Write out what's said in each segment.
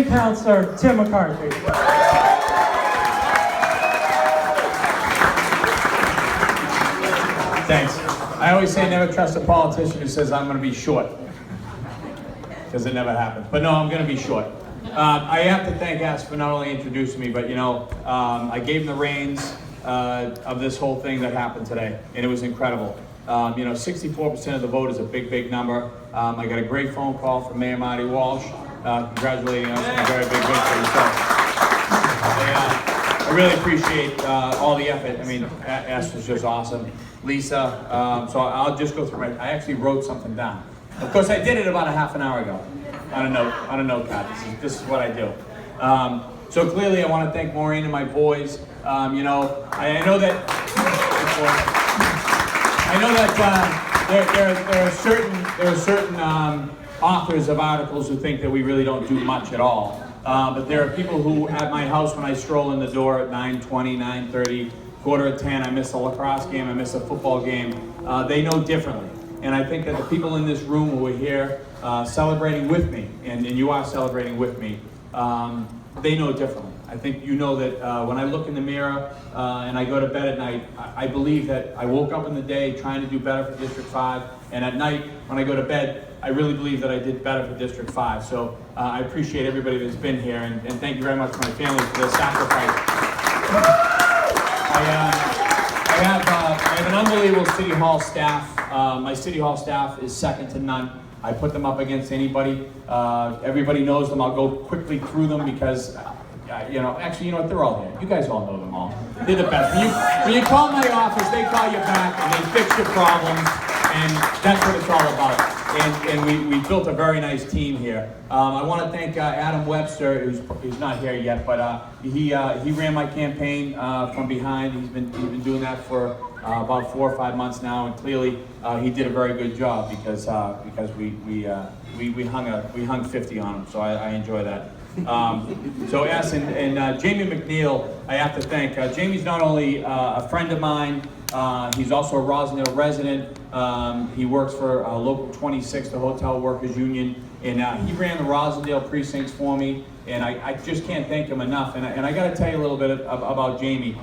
Councilor Tim McCarthy. Thanks. I always say never trust a politician who says I'm going to be short, because it never happens. But no, I'm going to be short. I have to thank Ash for not only introducing me, but I gave him the reins of this whole thing that happened today, and it was incredible. 64% of the vote is a big, big number. I got a great phone call from Mayor Marty Walsh, congratulating us on a very big victory. So I really appreciate all the effort. I mean, Ash was just awesome. Lisa, so I'll just go through I actually wrote something down. Of course, I did it about a half an hour ago on a notepad. This is what I do. So clearly, I want to thank Maureen and my boys. I know that there are certain authors of articles who think that we really don't do much at all. But there are people who, at my house, when I stroll in the door at 9:20, 9:30, 9:45, I miss a lacrosse game, I miss a football game, they know differently. And I think that the people in this room who are here celebrating with me, and you are celebrating with me, they know differently. I think you know that when I look in the mirror and I go to bed at night, I believe that I woke up in the day trying to do better for District 5, and at night when I go to bed, I really believe that I did better for District 5. So I appreciate everybody that's been here, and thank you very much to my family for their sacrifice. I have an unbelievable City Hall staff. My City Hall staff is second to none. I put them up against anybody. Everybody knows them. I'll go quickly through them because, actually, they're all here. You guys all know them all. They're the best. When you call my office, they call you back and they fix your problems, and that's what it's all about. And we built a very nice team here. I want to thank Adam Webster, who's not here yet, but he ran my campaign from behind. He's been doing that for about 4 or 5 months now, and clearly he did a very good job because we hung 50 on him. So I enjoy that. So yes, and Jamie McNeil, I have to thank. Jamie's not only a friend of mine, he's also a Rosendale resident. He works for Local 26, the Hotel Workers Union, and he ran the Rosendale precincts for me, and I just can't thank him enough. And I got to tell you a little bit about Jamie.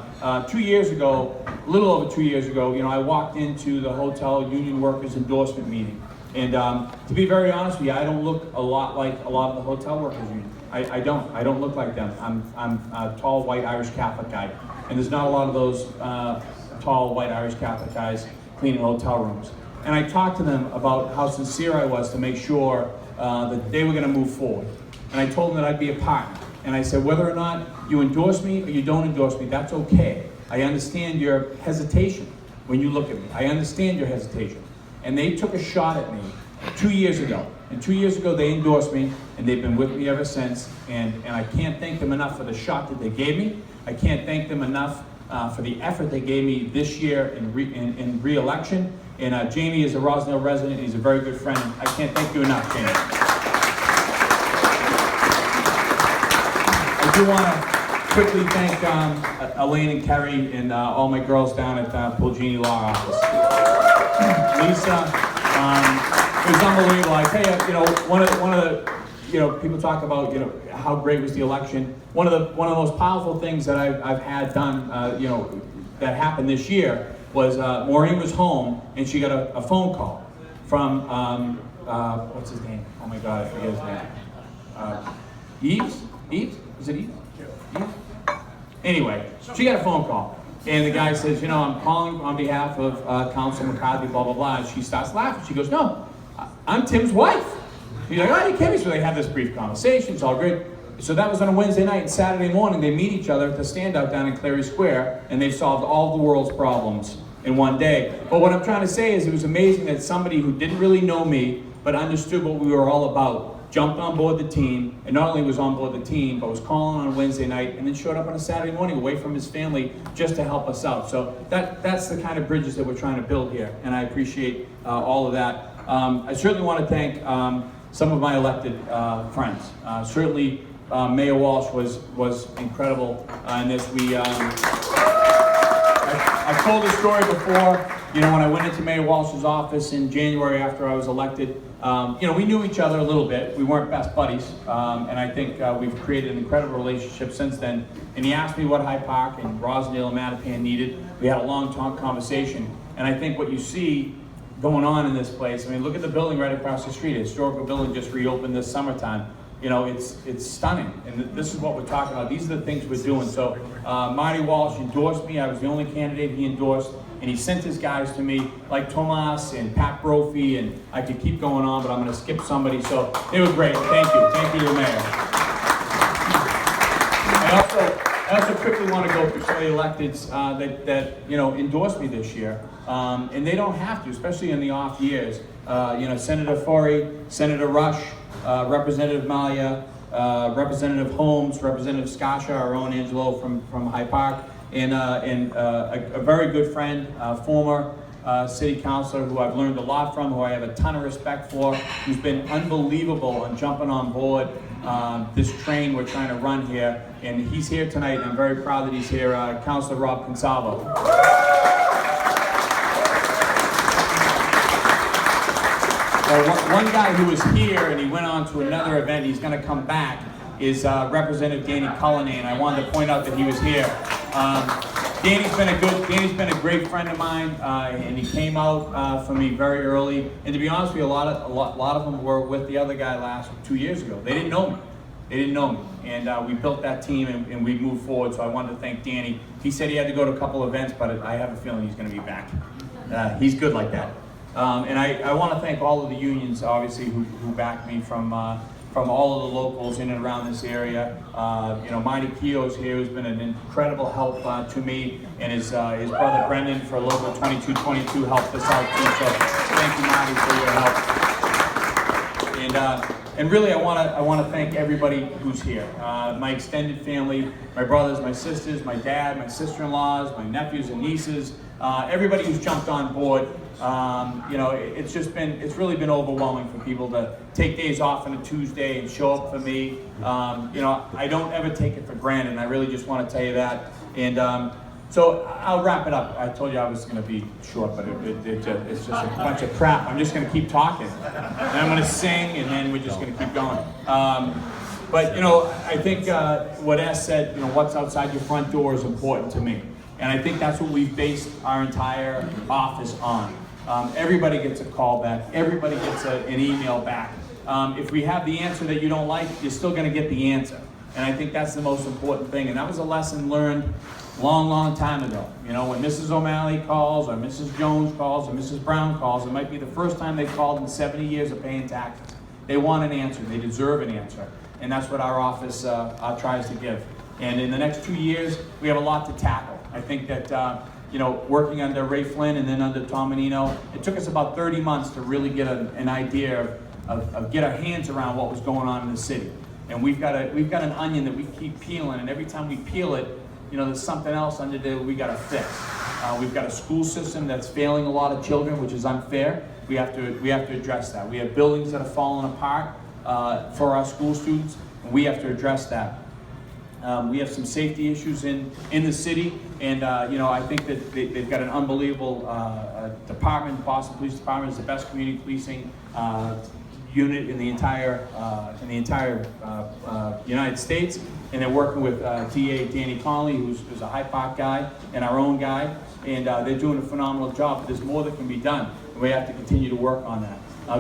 2 years ago, a little over 2 years ago, I walked into the Hotel Union Workers endorsement meeting, and to be very honest with you, I don't look a lot like a lot of the Hotel Workers Union. I don't look like them. I'm a tall, white Irish Catholic guy, and there's not a lot of those tall, white Irish Catholic guys cleaning hotel rooms. And I talked to them about how sincere I was to make sure that they were going to move forward. And I told them that I'd be a partner. And I said, whether or not you endorse me or you don't endorse me, that's okay. I understand your hesitation when you look at me. I understand your hesitation. And they took a shot at me 2 years ago. And 2 years ago, they endorsed me, and they've been with me ever since. And I can't thank them enough for the shot that they gave me. I can't thank them enough for the effort they gave me this year in re-election. And Jamie is a Rosendale resident. He's a very good friend. I can't thank you enough, Jamie. I do want to quickly thank Elaine and Kerry and all my girls down at Pulgini Law Office. Lisa, it was unbelievable. I tell you, one of the people talk about, how great was the election. One of the most powerful things that I've had done, that happened this year was Maureen was home and she got a phone call from what's his name? Oh my God, I forget his name. Eves? Is it Eves? Eves? Anyway, she got a phone call. And the guy says, I'm calling on behalf of Councilor McCarthy, blah, blah, blah. And she starts laughing. She goes, no, I'm Tim's wife. He's like, oh, you kidding me? So they have this brief conversation. It's all good. So that was on a Wednesday night. And Saturday morning, they meet each other at the standout down in Clary Square, and they've solved all the world's problems in one day. But what I'm trying to say is it was amazing that somebody who didn't really know me, but understood what we were all about, jumped on board the team, and not only was on board the team, but was calling on a Wednesday night, and then showed up on a Saturday morning away from his family just to help us out. So that's the kind of bridges that we're trying to build here, and I appreciate all of that. I certainly want to thank some of my elected friends. Certainly, Mayor Walsh was incredible in this. I've told this story before. you know, when I went into Mayor Walsh's office in January after I was elected, you know, we knew each other a little bit. We weren't best buddies, and I think we've created an incredible relationship since then. And he asked me what Hyde Park and Rosendale and Mattapan needed. We had a long conversation, and I think what you see going on in this place, I mean, look at the building right across the street. A historical building just reopened this summertime. You know, it's stunning, and this is what we're talking about. These are the things we're doing. So Marty Walsh endorsed me. I was the only candidate he endorsed, and he sent his guys to me, like Tomas and Pat Brophy, and I could keep going on, but I'm going to skip somebody. So it was great. Thank you to the mayor. I also quickly want to go through some of the electeds that you know endorsed me this year, and they don't have to, especially in the off years. You know, Senator Forey, Senator Rush, Representative Malia, Representative Holmes, Representative Skasha, our own Angelo from Hyde Park, and a very good friend, former city councilor who I've learned a lot from, who I have a ton of respect for, who's been unbelievable on jumping on board this train we're trying to run here. And he's here tonight, and I'm very proud that he's here, Councilor Rob Consalvo. One guy who was here and he went on to another event, he's going to come back, is Representative Danny Cullinane. I wanted to point out that he was here. Danny's been a great friend of mine, and he came out for me very early. And to be honest with you, a lot of them were with the other guy 2 years ago. They didn't know me. And we built that team and we moved forward. So I wanted to thank Danny. He said he had to go to a couple events, but I have a feeling he's going to be back. He's good like that. And I want to thank all of the unions, obviously, who backed me from all of the locals in and around this area. You know, Marty Keogh's here, who's been an incredible help to me, and his brother Brendan for Local 2222 helped us out too. So thank you, Marty, for your help. And really, I want to thank everybody who's here. My extended family, my brothers, my sisters, my dad, my sister-in-laws, my nephews and nieces, everybody who's jumped on board. You know, it's really been overwhelming for people to take days off on a Tuesday and show up for me. You know, I don't ever take it for granted, and I really just want to tell you that. And so I'll wrap it up. I told you I was going to be short, but it's just a bunch of crap. I'm just going to keep talking, and I'm going to sing, and then we're just going to keep going. But you know, I think what S said, you know, what's outside your front door is important to me. And I think that's what we've based our entire office on. Everybody gets a call back. Everybody gets an email back. If we have the answer that you don't like, you're still going to get the answer. And I think that's the most important thing. And that was a lesson learned long time ago. You know, when Mrs. O'Malley calls, or Mrs. Jones calls, or Mrs. Brown calls, it might be the first time they've called in 70 years of paying taxes. They want an answer. They deserve an answer. And that's what our office tries to give. And in the next 2 years, we have a lot to tackle. I think that, you know, working under Ray Flynn and then under Tom Menino, it took us about 30 months to really get an idea of get our hands around what was going on in the city. And we've got an onion that we keep peeling, and every time we peel it, you know, there's something else under there we got to fix. We've got a school system that's failing a lot of children, which is unfair. We have to address that. We have buildings that are falling apart for our school students, and we have to address that. We have some safety issues in the city, and you know, I think that they've got an unbelievable department. Boston Police Department is the best community policing unit in the entire United States, and they're working with DA Danny Connolly, who's a Hyde Park guy and our own guy, and they're doing a phenomenal job. But there's more that can be done, and we have to continue to work on that.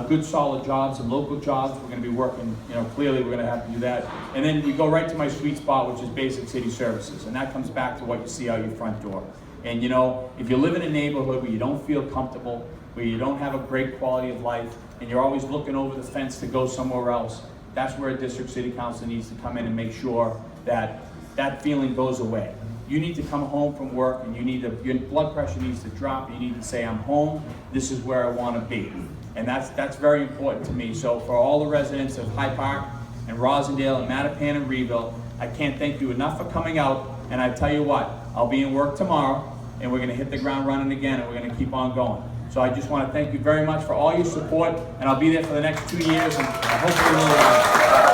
Good solid jobs and local jobs, we're going to be working, you know, clearly we're going to have to do that. And then we go right to my sweet spot, which is basic city services. And that comes back to what you see out your front door. And you know, if you live in a neighborhood where you don't feel comfortable, where you don't have a great quality of life, and you're always looking over the fence to go somewhere else, that's where a district city council needs to come in and make sure that that feeling goes away. You need to come home from work, and your blood pressure needs to drop. You need to say, I'm home, this is where I want to be. And that's very important to me. So for all the residents of Hyde Park and Rosendale and Mattapan and Reeville, I can't thank you enough for coming out. And I tell you what, I'll be in work tomorrow, and we're going to hit the ground running again, and we're going to keep on going. So I just want to thank you very much for all your support, and I'll be there for the next 2 years, and hopefully we'll